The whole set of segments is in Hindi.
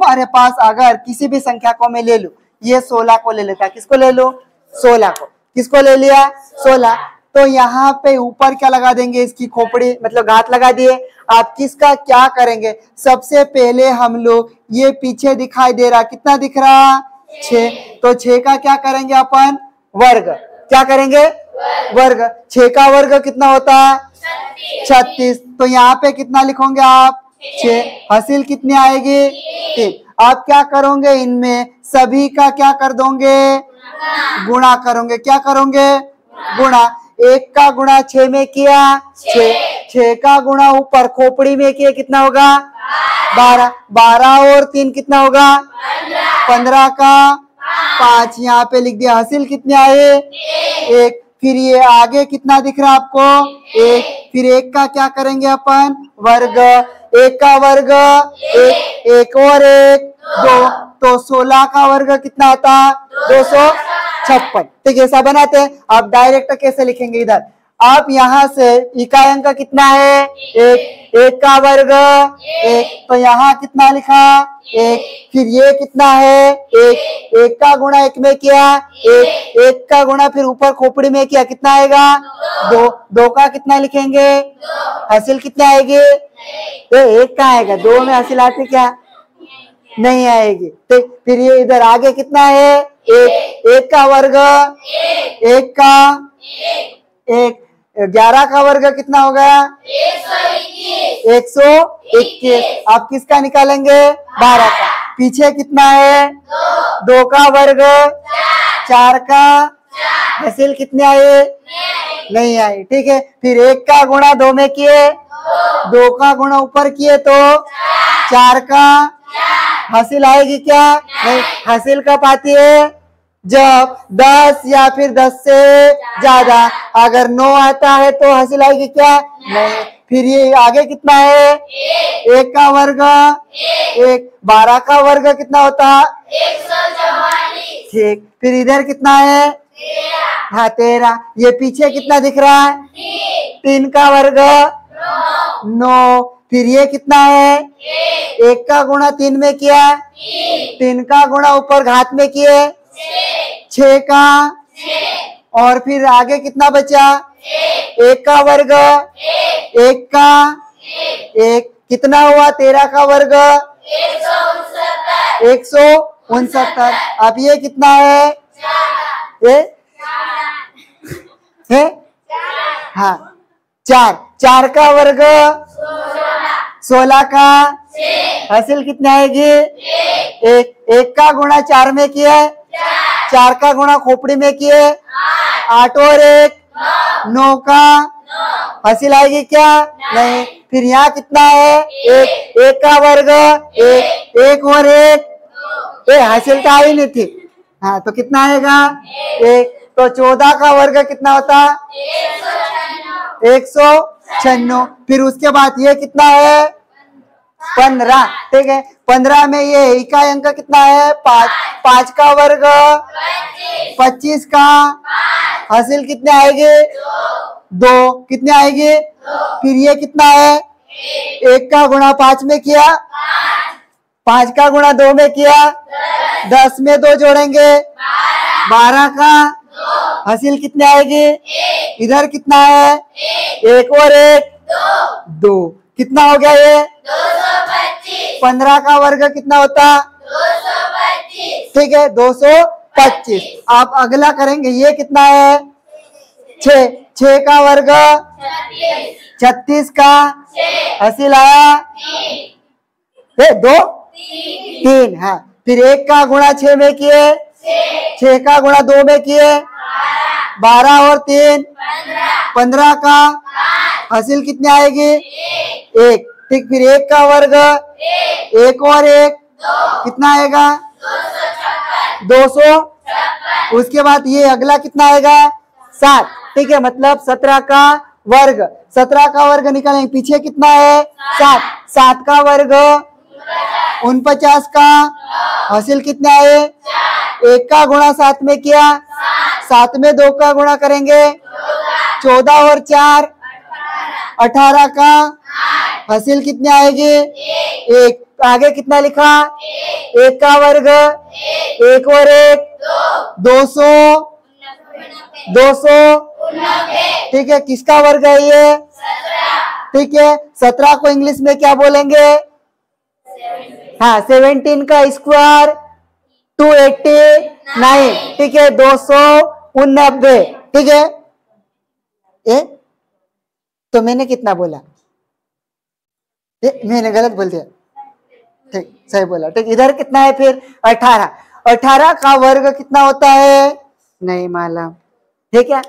तुम्हारे पास अगर किसी भी संख्या को मैं ले लूं, ये 16 को ले लेता, किसको ले लो? 16 को। किसको ले लिया? 16। तो यहाँ पे ऊपर क्या लगा देंगे? इसकी खोपड़ी मतलब घात लगा दिए। आप किसका क्या करेंगे? सबसे पहले हम लोग ये पीछे दिखाई दे रहा, कितना दिख रहा? 6। तो 6 का क्या करेंगे अपन? वर्ग। क्या करेंगे? वर्ग। 6 का वर्ग कितना होता है? 36। तो यहाँ पे कितना लिखोगे आप? 6। हासिल कितनी आएगी? 3। आप क्या करोगे? इनमें सभी का क्या कर दोगे? गुणा करोगे। क्या करोगे? गुणा। 1 का गुणा 6 में किया, 6 का गुणा ऊपर खोपड़ी में किया, कितना होगा? 12। 12 और 3 कितना होगा? 15 का 5 यहाँ पे लिख दिया। हासिल कितने आए? 1। फिर ये आगे कितना दिख रहा है आपको? 1। फिर 1 का क्या करेंगे अपन? वर्ग। 1 का वर्ग 1, 1 और 1 2। तो 16 का वर्ग कितना आता? 256। ठीक है, ऐसा बनाते हैं। आप डायरेक्ट कैसे लिखेंगे? इधर आप यहाँ से इकाई अंक कितना है? 1। 1 का वर्ग 1। तो यहाँ कितना लिखा? 1। फिर ये कितना है? 1। 1 का गुणा 1 में किया, 1। 1 का गुणा फिर ऊपर खोपड़ी में किया, कितना आएगा? 2। 2 का कितना लिखेंगे? हासिल कितना आएगी? 1 का आएगा। 2 में हासिल आती क्या? नहीं आएगी। ठीक। फिर ये इधर आगे कितना है? 1। 1 का वर्ग 1 का 1। 11 का वर्ग कितना हो गया? 121। आप किसका निकालेंगे? 12 का। पीछे कितना है? 2 का वर्ग 4 का। हासिल कितने आए? नहीं आई। ठीक है। फिर 1 का गुणा 2 में किए, 2 का गुणा ऊपर किए तो 4 का। हासिल आएगी क्या? नहीं। हासिल कब आती है? जब 10 या फिर 10 से ज्यादा। अगर 9 आता है तो हासिल आएगी क्या? नहीं। फिर ये आगे कितना है? 1 का वर्ग 1। 12 का वर्ग कितना होता? 144। ठीक। फिर इधर कितना है? 13। हाँ 13। ये पीछे कितना दिख रहा है? 3 का वर्ग 9। फिर ये कितना है? 1 का गुणा 3 में किया, 3 का गुणा ऊपर घात में किए, 6 का। और फिर आगे कितना बचा? 1 का वर्ग 1 का 1। कितना हुआ? 13 का वर्ग 169। अब ये कितना है? ये है? हाँ 4। 4 का वर्ग 16 का। हासिल कितनी आएगी? 1। 1 का गुणा 4 में किए, 4 का गुणा खोपड़ी में किए, 8 और 1 9 का। हासिल आएगी क्या? नहीं। फिर यहाँ कितना है? 1। 1 का वर्ग 1, 1 और 1 हासिल तो आई नहीं थी। हाँ तो कितना आएगा? 1। तो 14 का वर्ग कितना होता? 196। फिर उसके बाद ये कितना है? 15। ठीक है। 15 में ये इकाई अंक कितना है? 5। 5 का वर्ग 25 का। हासिल कितने आएगी? 2। कितने आएगी? फिर ये कितना है? 1 का गुणा 5 में किया, 5 का गुणा 2 में किया, 10 में 2 जोड़ेंगे 12 का। हासिल कितने आएगी? इधर कितना है? 1 और 1 2। कितना हो गया ये? 225। 15 का वर्ग कितना होता? 225। ठीक है 225। आप अगला करेंगे। ये कितना है? 6। 6 का वर्ग 36 का। हासिल आया 2 3। हाँ फिर 1 का गुणा 6 में किए, 6 का गुणा 2 में किए, 12 और 3 15 का। हासिल कितनी आएगी? 1। ठीक। फिर 1 का वर्ग 1 और 1 कितना आएगा? 200। उसके बाद ये अगला कितना आएगा? 7। ठीक है। मतलब 17 का वर्ग। 17 का वर्ग निकालेंगे। पीछे कितना है? 7। 7 का वर्ग 49 का। हासिल कितना है? 1 का गुणा 7 में किया, 7 में 2 का गुणा करेंगे 14 और 4 18 का। हासिल कितनी आएगी? 1। आगे कितना लिखा? एक का वर्ग, एक और एक 200, 200, ठीक है। किसका वर्ग है ये? ठीक है। 17 को इंग्लिश में क्या बोलेंगे? हाँ, 17 का स्क्वायर 289, ठीक है, 289, ठीक है। ए तो मैंने कितना बोला? मैंने गलत बोल दिया, ठीक, सही बोला, ठीक। इधर कितना है फिर? 18। 18 का वर्ग कितना होता है? नहीं मालूम, ठीक है।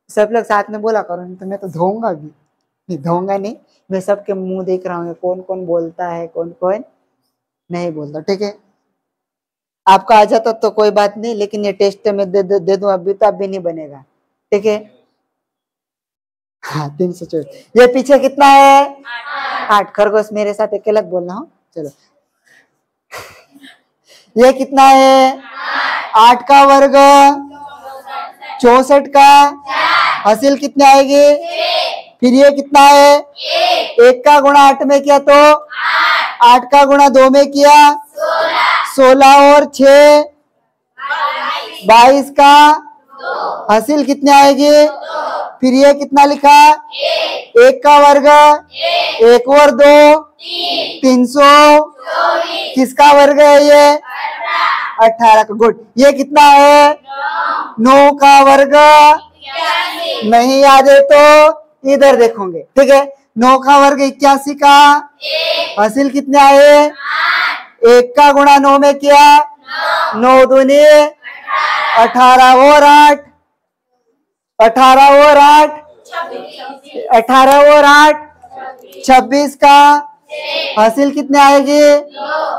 सब लोग साथ में बोला करो, तो मैं तो धोऊंगा भी नहीं, धोऊंगा नहीं। मैं सबके मुंह देख रहा हूँ, कौन कौन बोलता है, कौन कौन नहीं बोलता, ठीक है। आपका आ जाता तो कोई बात नहीं, लेकिन ये टेस्ट में दे दूं अभी तो अभी नहीं बनेगा, ठीक है। हाँ, 324। ये पीछे कितना है? 8। खरगोश मेरे साथ अकेला बोलना हो, चलो। ये कितना है? 8 का वर्ग 64 का हासिल कितने आएगी? फिर ये कितना है? 1 का गुणा 8 में किया तो 8 का गुणा 2 में किया 16 और 6 22 का हासिल कितने आएगी? फिर ये कितना लिखा? 1 का वर्ग 1 और 2 300, किसका वर्ग है ये? 18 का। गुड। ये कितना है? 9 का वर्ग, नहीं याद है तो इधर देखोगे, ठीक है। 9 का वर्ग 81 का हासिल कितने आए? 1 का गुणा 9 में किया 9 दूनी 18 और 8, 18 और 8, 18 और 8 26 का हासिल कितने आएगी?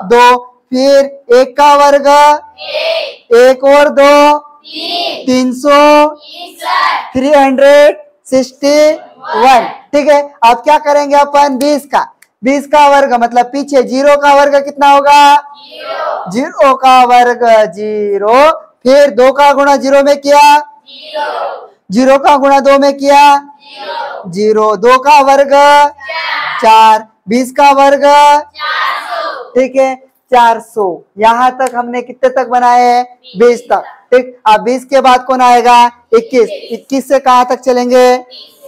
2। फिर 1 का वर्ग 1 और 2 300, 361, ठीक है। अब क्या करेंगे अपन? 20 का वर्ग, मतलब पीछे 0 का वर्ग कितना होगा? 0 का वर्ग 0। फिर 2 का गुणा 0 में किया 0 का गुणा 2 में किया 0, 2 का वर्ग 4, 20 का वर्ग, ठीक है, 400। यहाँ तक हमने कितने तक बनाए हैं? 20 तक, ठीक। अब 20 के बाद कौन आएगा? 21। 21 से कहाँ तक चलेंगे?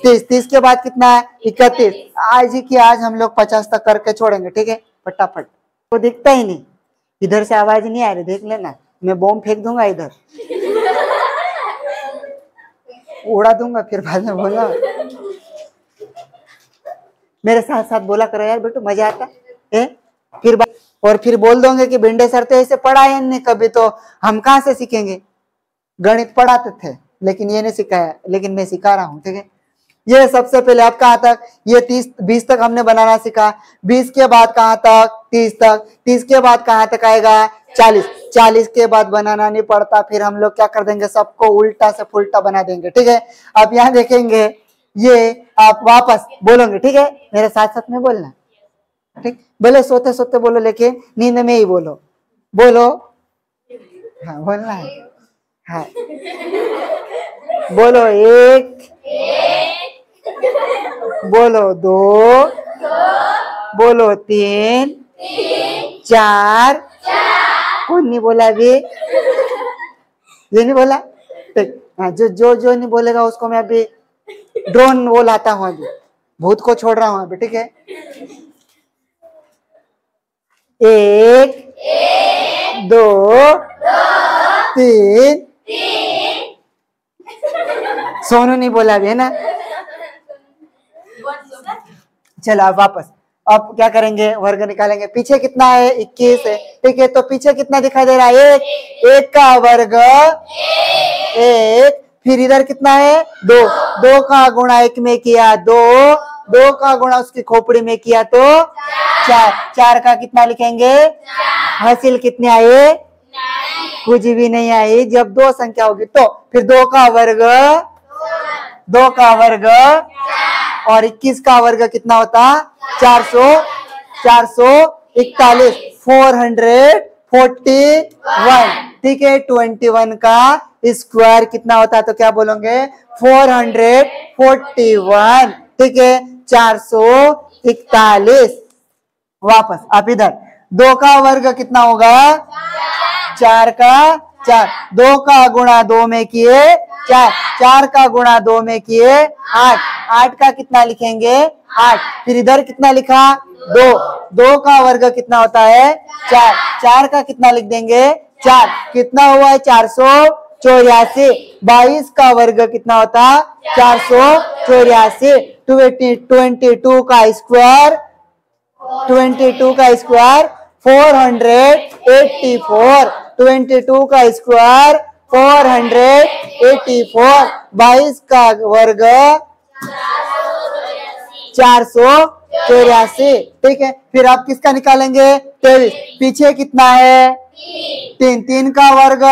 30। 30 के बाद कितना है? 31। आज ही की आज हम लोग 50 तक करके छोड़ेंगे, ठीक है, फटाफट। तो दिखता ही नहीं, इधर से आवाज नहीं आ रही, देख लेना, मैं बॉम्ब फेंक दूंगा इधर, उड़ा दूंगा, फिर बाद में बोलना। मेरे साथ साथ बोला करो यार बेटू, मजा आता है। फिर बोल दोगे कि भिंडे सर तो ऐसे पढ़ाए नहीं कभी, तो हम कहाँ से सीखेंगे? गणित पढ़ाते थे लेकिन ये नहीं सिखाया, लेकिन मैं सिखा रहा हूँ, ठीक है। ये सबसे पहले अब कहाँ तक? ये 20 तक हमने बनाना सीखा। 20 के बाद कहाँ तक? 30 तक। 30 के बाद कहाँ तक आएगा? 40। 40 के बाद बनाना नहीं पड़ता, फिर हम लोग क्या कर देंगे? सबको उल्टा से फुल्टा बना देंगे, ठीक है। अब यहाँ देखेंगे, ये आप वापस बोलोगे, ठीक है, मेरे साथ साथ में बोलना, ठीक। बोले सोते सोते बोलो, लेकिन नींद में ही बोलो, बोलो, हाँ बोलना है, हाँ बोलो 1, बोलो 2, बोलो 3, 4, कौन नहीं बोला अभी? ये नहीं बोला, ठीक। हाँ, जो नहीं बोलेगा उसको मैं अभी ड्रोन वो लाता हूँ, अभी भूत को छोड़ रहा हूँ अभी, ठीक है। 1, 2, 3, सोनू नहीं बोला अभी, है ना। चलो अब वापस, अब क्या करेंगे? वर्ग निकालेंगे। पीछे कितना है? 21 है, ठीक है। तो पीछे कितना दिखाई दे रहा है? 1 का वर्ग 1, फिर इधर कितना है? 2, 2 का गुणा 1 में किया 2, 2 का गुणा उसकी खोपड़ी में किया तो 4, 4 का कितना लिखेंगे? हासिल कितने आए? कुछ भी नहीं आई। जब 2 संख्या होगी तो फिर 2 का वर्ग, 2 का वर्ग और 21 का वर्ग कितना होता? 400, 441, 441, ठीक है। 21 का स्क्वायर कितना होता है? तो क्या बोलोगे? 441, ठीक है, 441। वापस आप इधर 2 का वर्ग कितना होगा? 4 का 4। 2 का गुणा 2 में किए 4, 4 का गुणा 2 में किए 8, 8 का कितना लिखेंगे? 8। फिर इधर कितना लिखा? 2, 2 का वर्ग कितना होता है? 4, 4 का कितना लिख देंगे? 4। कितना हुआ है? 484। 22 का वर्ग कितना होता? 484। 22 का स्क्वायर 22 का स्क्वायर 484। 22 का स्क्वायर 484। 22 का वर्ग 484। ठीक है, फिर आप किसका निकालेंगे? 23। पीछे कितना है? 3, 3 का वर्ग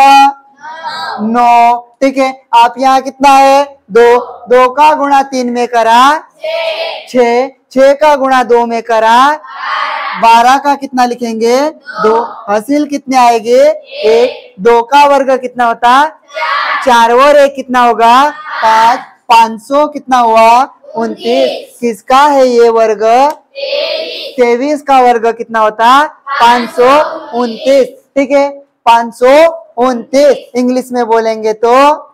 9। ठीक है, आप यहाँ कितना है? 2, 2 का गुणा 3 में करा 6, 6 का गुणा 2 में करा 12 का कितना लिखेंगे? 2। हासिल कितने आएंगे? 1। 2 का वर्ग कितना होता? 4 और 1 कितना होगा? 5। 500 कितना हुआ? 29। किसका है ये वर्ग? 23 का वर्ग कितना होता? 529। ठीक है, 529 इंग्लिश में बोलेंगे तो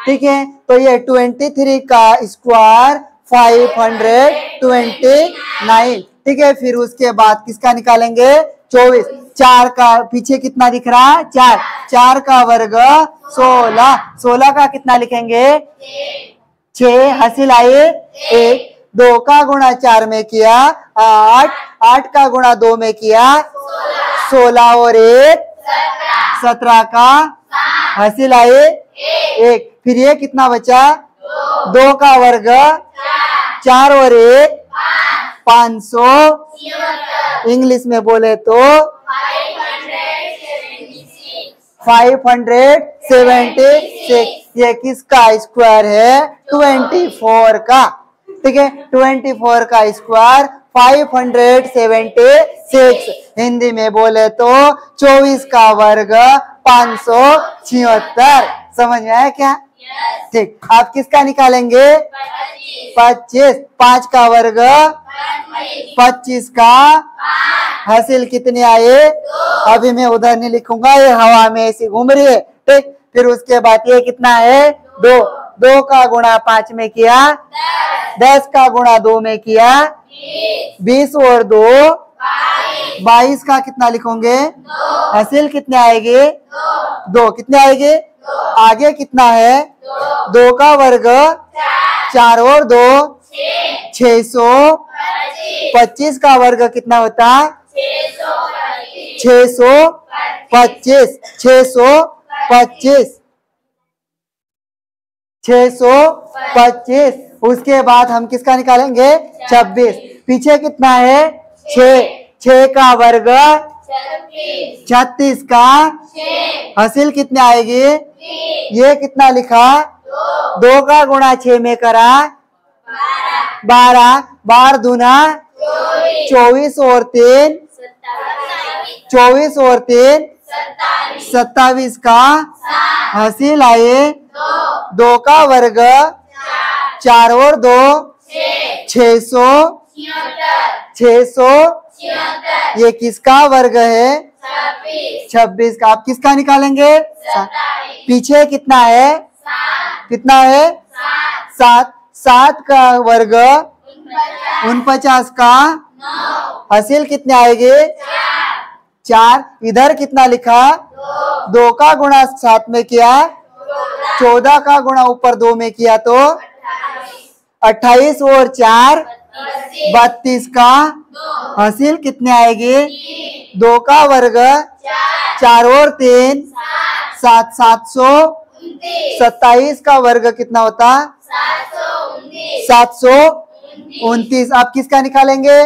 ठीक है, तो ये 23 का स्क्वायर 529। ठीक है, फिर उसके बाद किसका निकालेंगे? 24। 4 का पीछे कितना दिख रहा है? 4, 4 का वर्ग 16, 16 का कितना लिखेंगे? 6। हासिल आए 1। 2 का गुणा 4 में किया 8, 8 का गुणा 2 में किया 16 और 1 17 का हासिल आए 1। फिर ये कितना बचा? 2 का वर्ग 4 और 1 500। इंग्लिश में बोले तो 576। ये किसका स्क्वायर है? 24 का। ठीक है, 24 का स्क्वायर 576। हिंदी में बोले तो 24 का वर्ग 576। समझ में आया क्या? ठीक, आप किसका निकालेंगे? 25। 5 का वर्ग 25 का हासिल कितने आए? अभी मैं उधर नहीं लिखूंगा, ये हवा में ऐसी घूम रही है। ठीक, फिर उसके बाद ये कितना है? 2। 2 का गुणा 5 में किया 10 का गुणा 2 में किया 20 और 2 22 का कितना लिखोगे? हासिल कितने आएंगे? 2। कितने आएंगे? आगे कितना है? 2 का वर्ग 4 और 2 625 का वर्ग कितना होता? 625। 625। उसके बाद हम किसका निकालेंगे? 26। पीछे कितना है? 6, 6 का वर्ग 36 का हासिल कितने आएगी? ये कितना लिखा? 2 का गुणा 6 में करा 12, 12 दूना 24 और 3 24 और 3 27 का हासिल आए 2 का वर्ग 4 और 2 600। ये किसका वर्ग है? 26 का। आप किसका निकालेंगे? पीछे कितना है? कितना है? 7। 7 का वर्ग 49 का हासिल कितने आएंगे? 4। इधर कितना लिखा? 2 का गुणा 7 में किया 14 का गुणा ऊपर 2 में किया तो 28 और 4 32 का हासिल कितने आएगी? 2 का वर्ग 4 और 3 7, 727 का वर्ग कितना होता? 729। आप किसका निकालेंगे?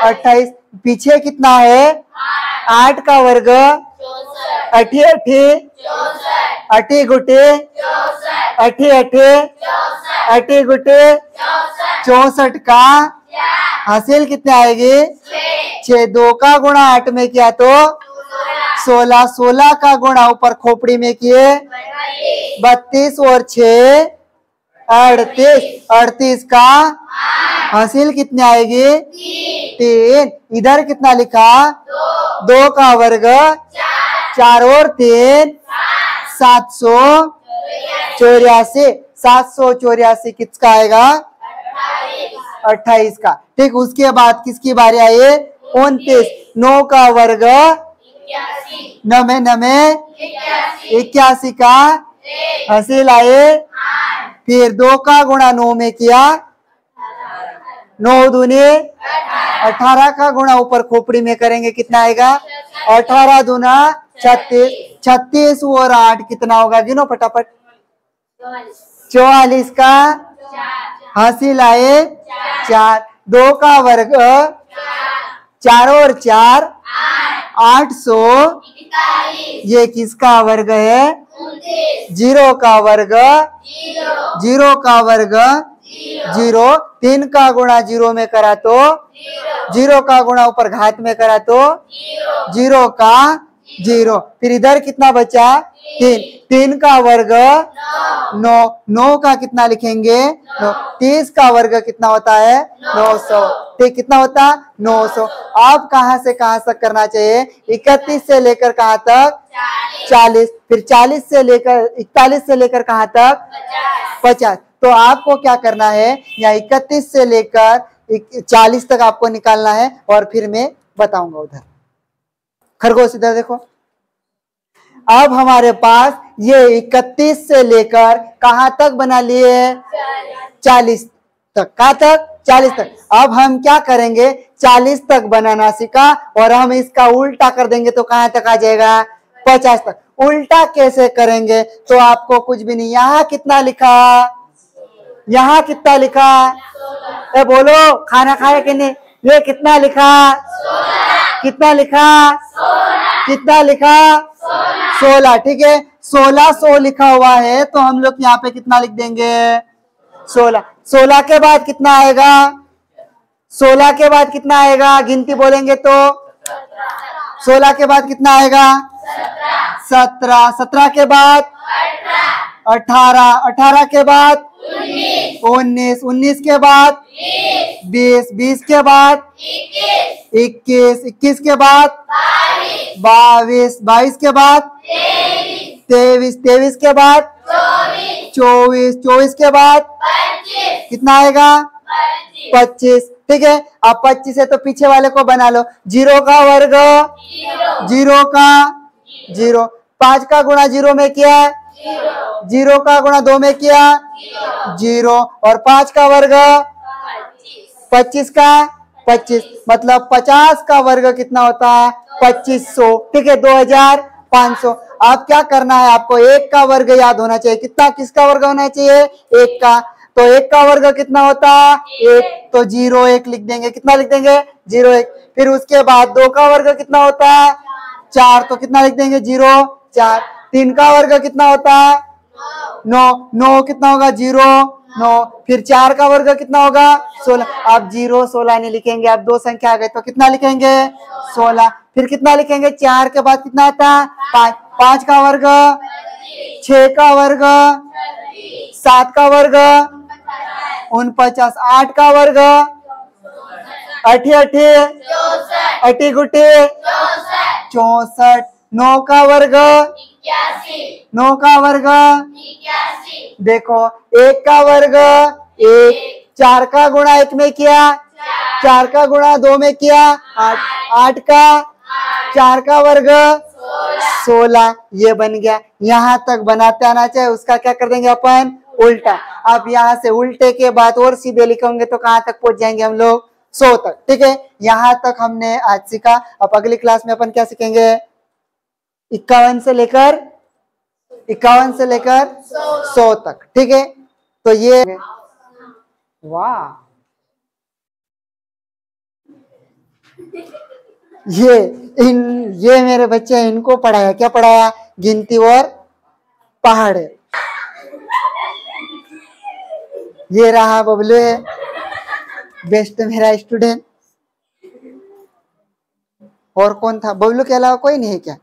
28। पीछे कितना है? 8 का वर्ग 8 गुटे 8 गुटे 64 का हासिल कितने आएगी? 6। 2 का गुणा 8 में किया तो 16, 16 का गुणा ऊपर खोपड़ी में किए 32 और 6 38। 38 का हासिल कितनी आएगी? 3। इधर कितना लिखा? 2 का वर्ग 4 और 3 784। 784 किसका आएगा? 28 का। ठीक, उसके बाद किसकी बारी आई? 29। 9 का वर्ग 81 का हासिल आए। फिर 2 का गुणा 9 में किया, 9 दूनी 18 का गुणा ऊपर खोपड़ी में करेंगे, कितना आएगा? 18 दूना 36। 36 और 8 कितना होगा? गिनो फटाफट। 44 का हासिल आए 4। 2 का वर्ग 4 और 4 800। ये किसका वर्ग है? 0 का वर्ग 0 का वर्ग 0। 3 का गुणा 0 में करा तो 0 का गुणा ऊपर घात में करा तो 0 का 0। फिर इधर कितना बचा? 3। 3 का वर्ग 9। 9 का कितना लिखेंगे? 9। 30 का वर्ग कितना होता है? 900। ठीक, कितना होता? 900। अब कहां से कहां तक करना चाहिए? 31 से लेकर कहां तक? 40। फिर 40 से लेकर 41 से लेकर कहां तक? 50। तो आपको क्या करना है? या 31 से लेकर 40 तक आपको निकालना है, और फिर मैं बताऊंगा। उधर खरगोश इधर देखो। अब हमारे पास ये 31 से लेकर कहां तक बना लिए? 40 तक। कहां तक? 40 तक। अब हम क्या करेंगे? 40 तक बनाना सीखा, और हम इसका उल्टा कर देंगे तो कहां तक आ जाएगा? 50 तक। उल्टा कैसे करेंगे? तो आपको कुछ भी नहीं, यहाँ कितना लिखा? यहाँ कितना लिखा? ए बोलो, खाना खाया कि नहीं? ये कितना लिखा? कितना लिखा? कितना लिखा? 16। ठीक है, 1600 लिखा हुआ है, तो हम लोग यहाँ पे कितना लिख देंगे? 16। 16 के बाद कितना आएगा? 16 के बाद कितना आएगा? गिनती बोलेंगे तो 16 के बाद कितना आएगा? 17। 17 के बाद 18। 18 के बाद 19। 19 के बाद 20। 20 के बाद 21। 21 के बाद 22। 22 के बाद 23। 23 के बाद 24। 24 के बाद कितना आएगा? 25। ठीक है, अब 25 है तो पीछे वाले को बना लो। 0 का वर्ग 0 का 0। 5 का गुणा 0 में किया, 0 का गुणा 2 में किया 0, और 5 का वर्ग 25 का 25, मतलब 50 का वर्ग कितना होता है? 2500। ठीक है, 2500। अब क्या करना है आपको? 1 का वर्ग याद होना चाहिए। कितना? किसका वर्ग होना चाहिए? 1 का। तो 1 का वर्ग कितना होता है? 1। तो 0 1 लिख देंगे। कितना लिख देंगे? 0 1। फिर उसके बाद 2 का वर्ग कितना होता है? 4। तो कितना लिख देंगे? 0 4। 3 का वर्ग कितना होता है? 9। 9 कितना होगा? 0 9। फिर 4 का वर्ग कितना होगा? 16। अब 0 16 नहीं लिखेंगे, अब 2 संख्या आ गई तो कितना लिखेंगे? 16। फिर कितना लिखेंगे? 4 के बाद कितना आता है? 5। 5 का वर्ग 6 का वर्ग 7 का वर्ग 49। 8 का वर्ग 8 8 गुटे 64। 9 का वर्ग 9 का वर्ग देखो 1 का वर्ग 1। 4 का गुणा 1 में किया, 4 का गुणा 2 में किया 8। 8 का 4 का वर्ग 16। ये बन गया। यहाँ तक बनाते आना चाहिए। उसका क्या कर देंगे अपन? उल्टा। अब यहाँ से उल्टे के बाद और सीधे लिखेंगे तो कहाँ तक पहुंच जाएंगे हम लोग? 100 तक। ठीक है, यहाँ तक हमने आज सीखा। अब अगली क्लास में अपन क्या सीखेंगे? 51 से लेकर 100 तक। ठीक है, तो ये वाह, ये मेरे बच्चे हैं, इनको पढ़ाया। क्या पढ़ाया? गिनती और पहाड़। ये रहा बबलू है, बेस्ट मेरा स्टूडेंट। और कौन था? बबलू के अलावा कोई नहीं है क्या?